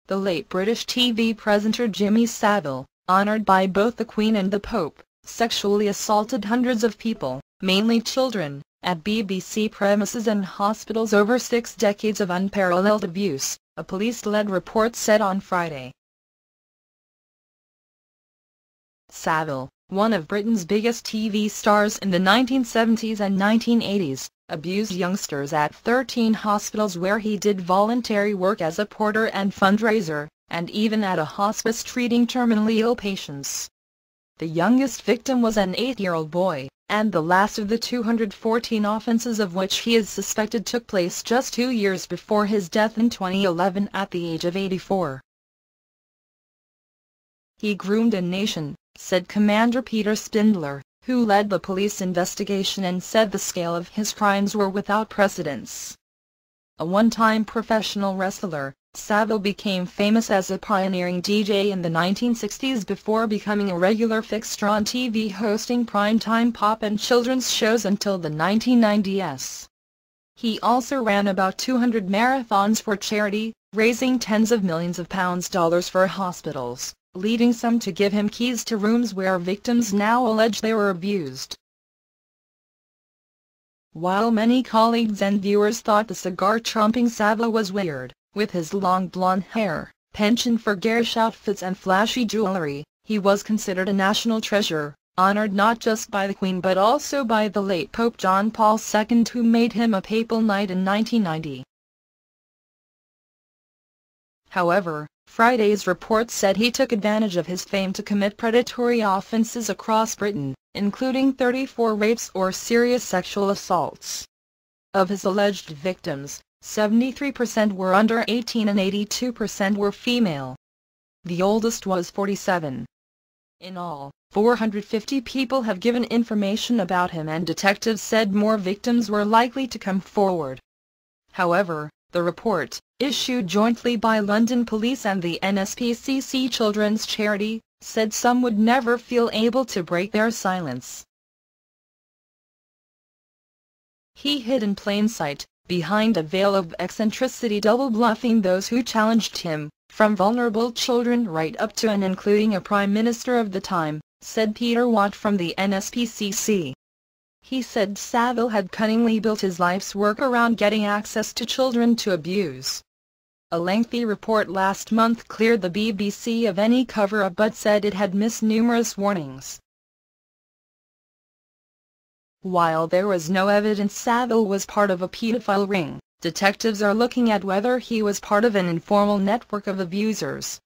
the late British TV presenter Jimmy Savile, honoured by both the Queen and the Pope, sexually assaulted hundreds of people, mainly children, at BBC premises and hospitals over 6 decades of unparalleled abuse, a police-led report said on Friday. Savile, one of Britain's biggest TV stars in the 1970s and 1980s, abused youngsters at 13 hospitals where he did voluntary work as a porter and fundraiser, and even at a hospice treating terminally ill patients. The youngest victim was an 8-year-old boy, and the last of the 214 offences of which he is suspected took place just 2 years before his death in 2011 at the age of 84. "He groomed a nation," said Commander Peter Spindler, who led the police investigation and said the scale of his crimes were without precedence. A one-time professional wrestler, Savile became famous as a pioneering DJ in the 1960s before becoming a regular fixture on TV hosting primetime pop and children's shows until the 1990s. He also ran about 200 marathons for charity, raising tens of millions of pounds for hospitals, leading some to give him keys to rooms where victims now allege they were abused. While many colleagues and viewers thought the cigar-chomping Savile was weird, with his long blonde hair, penchant for garish outfits and flashy jewelry, he was considered a national treasure, honored not just by the Queen but also by the late Pope John Paul II, who made him a papal knight in 1990. However, Friday's report said he took advantage of his fame to commit predatory offences across Britain, including 34 rapes or serious sexual assaults. Of his alleged victims, 73% were under 18 and 82% were female. The oldest was 47. In all, 450 people have given information about him, and detectives said more victims were likely to come forward. However, the report, issued jointly by London Police and the NSPCC Children's Charity, said some would never feel able to break their silence. He hid in plain sight, behind a veil of eccentricity, double-bluffing those who challenged him, from vulnerable children right up to and including a Prime Minister of the time, said Peter Watt from the NSPCC. He said Savile had cunningly built his life's work around getting access to children to abuse. A lengthy report last month cleared the BBC of any cover-up but said it had missed numerous warnings. While there was no evidence Savile was part of a paedophile ring, detectives are looking at whether he was part of an informal network of abusers.